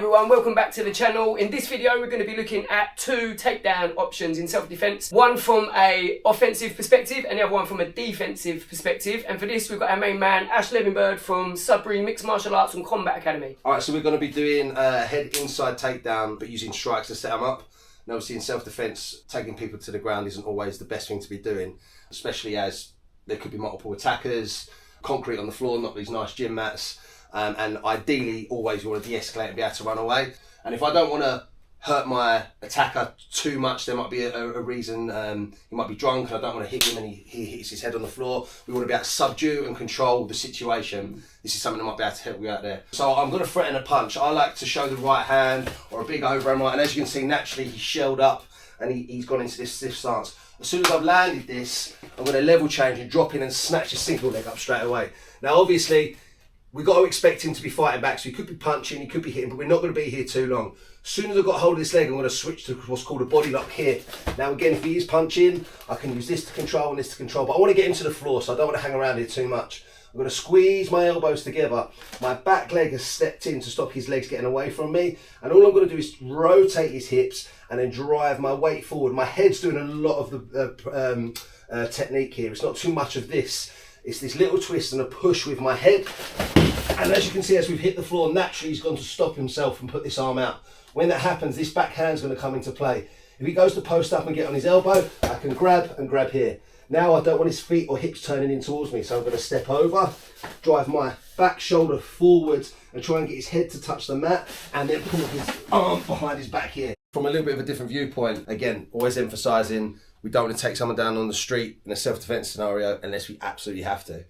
everyone, welcome back to the channel. In this video we're going to be looking at two takedown options in self-defense. One from a offensive perspective and the other one from a defensive perspective. And for this we've got our main man Ash Levingbird from Sudbury Mixed Martial Arts and Combat Academy. Alright, so we're going to be doing a head inside takedown but using strikes to set them up. And obviously in self-defense, taking people to the ground isn't always the best thing to be doing, especially as there could be multiple attackers, concrete on the floor, not these nice gym mats. And ideally, always you want to de-escalate and be able to run away. And if I don't want to hurt my attacker too much, there might be a reason. He might be drunk and I don't want to hit him and he hits his head on the floor. We want to be able to subdue and control the situation. This is something that might be able to help you out there. So I'm going to threaten a punch. I like to show the right hand or a big overhand right. And as you can see, naturally he's shelled up and he's gone into this stiff stance. As soon as I've landed this, I'm going to level change and drop in and snatch his single leg up straight away. Now obviously, we've got to expect him to be fighting back, so he could be punching, he could be hitting, but we're not going to be here too long. As soon as I've got hold of this leg, I'm going to switch to what's called a body lock here. Now again, if he is punching, I can use this to control and this to control, but I want to get him to the floor, so I don't want to hang around here too much. I'm going to squeeze my elbows together. My back leg has stepped in to stop his legs getting away from me, and all I'm going to do is rotate his hips and then drive my weight forward. My head's doing a lot of the technique here. It's not too much of this. It's this little twist and a push with my head. And as you can see, as we've hit the floor, naturally he's gone to stop himself and put this arm out. When that happens, this back hand's going to come into play. If he goes to post up and get on his elbow, I can grab and grab here. Now I don't want his feet or hips turning in towards me, so I'm going to step over, drive my back shoulder forwards and try and get his head to touch the mat, and then pull his arm behind his back here. From a little bit of a different viewpoint, again, always emphasising we don't want to take someone down on the street in a self-defense scenario unless we absolutely have to.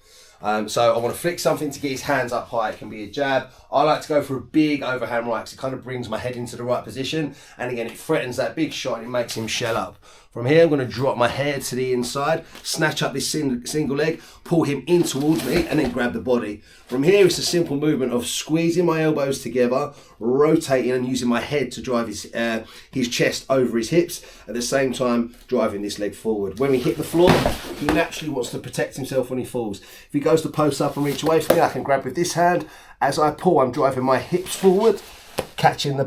So I want to flick something to get his hands up high. It can be a jab. I like to go for a big overhand right because it kind of brings my head into the right position. And again, it threatens that big shot and it makes him shell up. From here, I'm going to drop my head to the inside, snatch up this single leg, pull him in towards me, and then grab the body. From here, it's a simple movement of squeezing my elbows together, rotating and using my head to drive his chest over his hips, at the same time driving this leg forward. When we hit the floor, he naturally wants to protect himself when he falls. If he goes to post up and reach away from me, I can grab with this hand. As I pull, I'm driving my hips forward, catching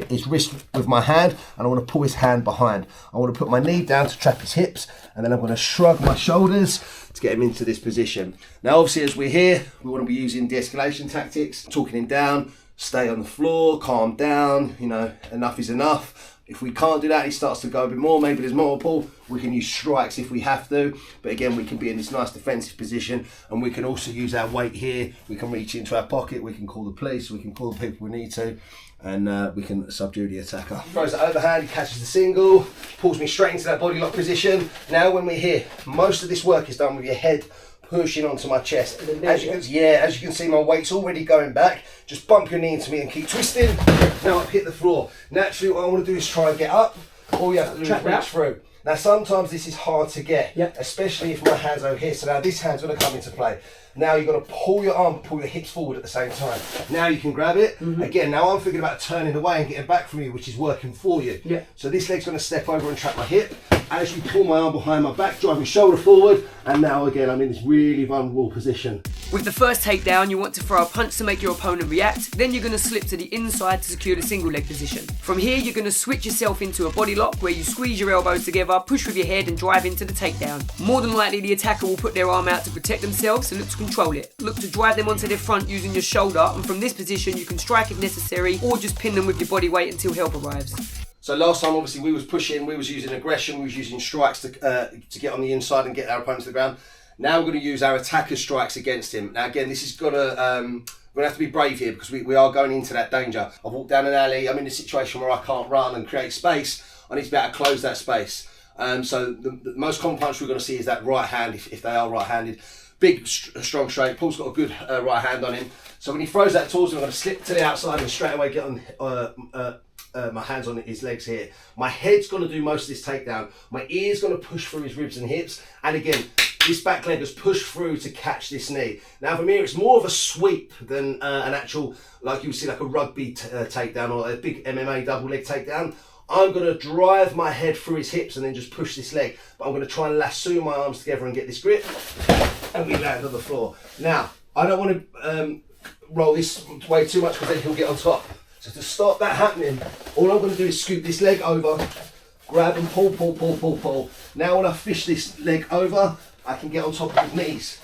his wrist with my hand, and I want to pull his hand behind. I want to put my knee down to trap his hips, and then I'm going to shrug my shoulders to get him into this position. Now obviously as we're here, we want to be using de-escalation tactics, talking him down, stay on the floor, calm down, you know, enough is enough. If we can't do that, he starts to go a bit more, maybe there's multiple, we can use strikes if we have to, but again, we can be in this nice defensive position, and we can also use our weight here. We can reach into our pocket, we can call the police, we can call the people we need to, and we can subdue the attacker. He throws the overhand, he catches the single, pulls me straight into that body lock position. Now when we're here, most of this work is done with your head pushing onto my chest. As you can see, my weight's already going back. Just bump your knee into me and keep twisting. Now I've hit the floor. Naturally, what I want to do is try and get up. All you have to do is reach through. Now sometimes this is hard to get, especially if my hand's over here. So now this hand's going to come into play. Now you've got to pull your arm, pull your hips forward at the same time. Now you can grab it. Again, now I'm thinking about turning away and getting back from you, which is working for you. So this leg's going to step over and trap my hip. As you pull my arm behind my back, drive your shoulder forward, and now again I'm in this really vulnerable position. With the first takedown, you want to throw a punch to make your opponent react, then you're going to slip to the inside to secure the single leg position. From here, you're going to switch yourself into a body lock where you squeeze your elbows together, push with your head and drive into the takedown. More than likely, the attacker will put their arm out to protect themselves, so look to control it. Look to drive them onto their front using your shoulder, and from this position, you can strike if necessary, or just pin them with your body weight until help arrives. So last time, obviously, we was pushing, we was using aggression, we was using strikes to get on the inside and get our opponent to the ground. Now we're going to use our attacker strikes against him. Now again, this is we're going to have to be brave here because we are going into that danger. I've walked down an alley, I'm in a situation where I can't run and create space. I need to be able to close that space. So the most common punch we're going to see is that right hand, if they are right-handed. Big, strong straight. Paul's got a good right hand on him. So when he throws that towards me, I'm going to slip to the outside and straight away get on my hands on his legs here. My head's going to do most of this takedown. My ear's going to push through his ribs and hips. And again, this back leg has pushed through to catch this knee. Now from here, it's more of a sweep than an actual, like you would see like a rugby takedown or a big MMA double leg takedown. I'm going to drive my head through his hips and then just push this leg. But I'm going to try and lasso my arms together and get this grip. And we land on the floor. Now, I don't want to roll this way too much because then he'll get on top. So to stop that happening, all I'm going to do is scoop this leg over, grab and pull, pull, pull, pull, pull. Now when I fish this leg over, I can get on top of his knees.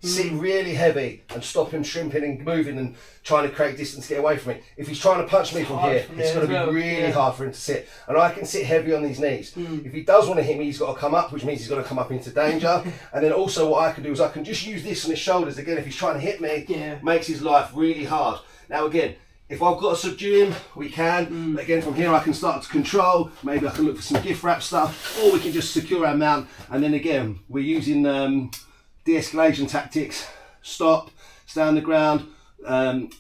Sit really heavy and stop him shrimping and moving and trying to create distance to get away from it. If he's trying to punch me from here, it's going to be really hard for him to sit. And I can sit heavy on these knees. If he does want to hit me, he's got to come up, which means he's got to come up into danger. And then also what I can do is I can just use this on his shoulders. Again, if he's trying to hit me, makes his life really hard. Now again, if I've got to subdue him, we can. Again, from here I can start to control. Maybe I can look for some gift wrap stuff, or we can just secure our mount. And then again, we're using de-escalation tactics. Stop, stay on the ground.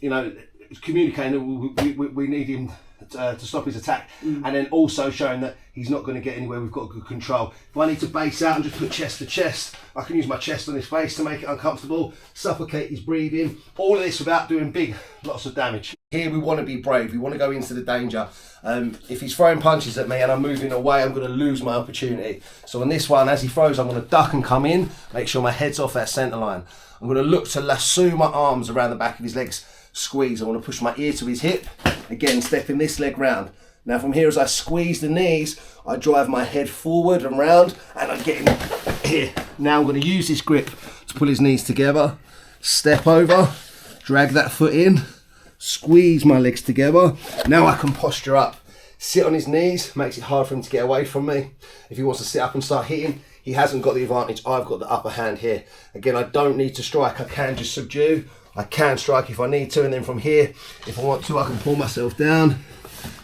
You know, communicating that we need him to stop his attack, and then also showing that he's not going to get anywhere. We've got good control. If I need to base out and just put chest to chest, I can use my chest on his face to make it uncomfortable, suffocate his breathing. All of this without doing lots of damage. Here we want to be brave. We want to go into the danger. If he's throwing punches at me and I'm moving away, I'm going to lose my opportunity. So on this one, as he throws, I'm going to duck and come in, make sure my head's off that centre line. I'm going to look to lasso my arms around the back of his legs, squeeze. I want to push my ear to his hip, again stepping this leg round. Now from here, as I squeeze the knees, I drive my head forward and round, and I'm getting here. Now I'm going to use this grip to pull his knees together, step over, drag that foot in, squeeze my legs together. Now I can posture up. Sit on his knees, makes it hard for him to get away from me. If he wants to sit up and start hitting, he hasn't got the advantage. I've got the upper hand here. Again, I don't need to strike. I can just subdue. I can strike if I need to, and then from here, if I want to, I can pull myself down,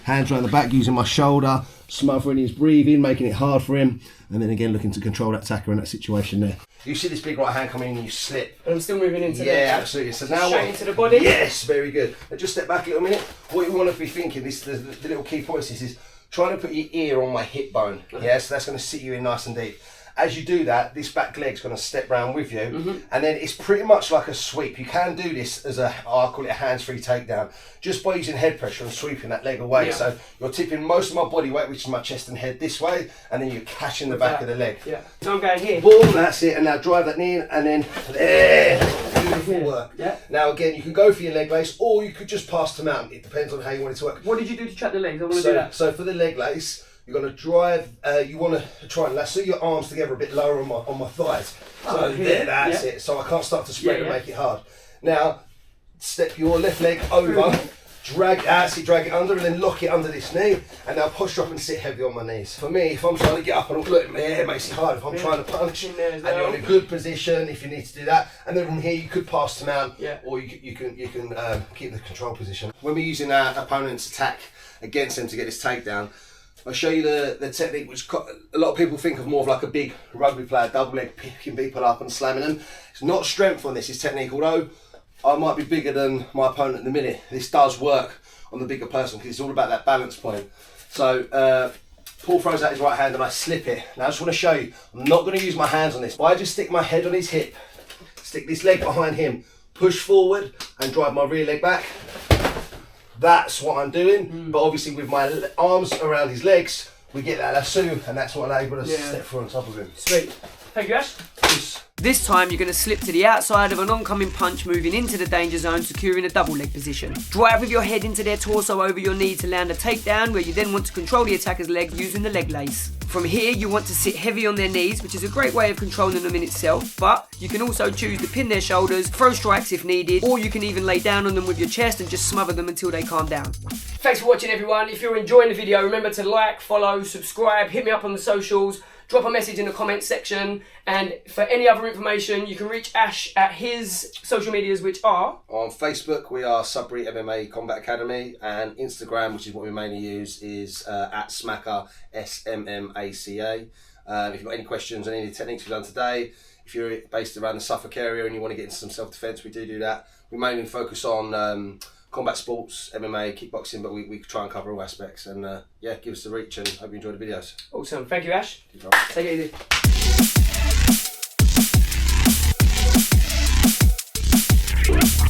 hands around the back using my shoulder, smothering his breathing, making it hard for him, and then again looking to control that attacker in that situation there. You see this big right hand coming in and you slip. And I'm still moving into Yeah, absolutely. So now straight into the body? Yes, very good. Now just step back a little minute. What you want to be thinking, the little key points is trying to put your ear on my hip bone. Yeah, so that's going to sit you in nice and deep. As you do that, this back leg's going to step round with you, and then it's pretty much like a sweep. You can do this as I call it a hands-free takedown, just by using head pressure and sweeping that leg away. Yeah. So you're tipping most of my body weight, which is my chest and head, this way, and then you're catching the back of the leg. Yeah. So I'm going here. Boom, that's it. And now drive that knee in, and then there. Beautiful work. Yeah. Now again, you can go for your leg lace, or you could just pass to mount. It depends on how you want it to work. What did you do to trap the legs? I want to do that. So for the leg lace, you're going to drive, you want to try and lasso your arms together a bit lower on my thighs. So there, that's it. So I can't start to spread and make it hard. Now, step your left leg over, drag it under, and then lock it under this knee, and now posture up and sit heavy on my knees. For me, if I'm trying to get up and look, it makes it hard. If I'm trying to punch, and you're in a good position, if you need to do that, and then from here you could pass to mount, or you can keep the control position. When we're using our opponent's attack against them to get this takedown, I'll show you the technique, which a lot of people think of more of like a big rugby player, double leg, picking people up and slamming them. It's not strength on this, it's technique. Although I might be bigger than my opponent at the minute, this does work on the bigger person because it's all about that balance point. So Paul throws out his right hand and I slip it. Now I just want to show you, I'm not going to use my hands on this. If I just stick my head on his hip, stick this leg behind him, push forward and drive my rear leg back, that's what I'm doing. But obviously with my arms around his legs, we get that lasso, and that's what I'm able to step through on top of him. Sweet. Thank you, Ash. Peace. This time you're going to slip to the outside of an oncoming punch, moving into the danger zone, securing a double leg position. Drive with your head into their torso over your knee to land a takedown, where you then want to control the attacker's leg using the leg lace. From here you want to sit heavy on their knees, which is a great way of controlling them in itself, but you can also choose to pin their shoulders, throw strikes if needed, or you can even lay down on them with your chest and just smother them until they calm down. Thanks for watching, everyone. If you're enjoying the video, remember to like, follow, subscribe, hit me up on the socials, drop a message in the comments section, and for any other information you can reach Ash at his social medias, which are... On Facebook we are Sudbury MMA Combat Academy, and Instagram, which is what we mainly use, is at S.M.M.A.C.A, S.M.M.A.C.A. If you've got any questions on any of the techniques we've done today, if you're based around the Suffolk area and you want to get into some self-defence, we do that. We mainly focus on combat sports, MMA, kickboxing, but we try and cover all aspects, and give us a reach, and hope you enjoy the videos. Awesome. Thank you, Ash. Take it easy.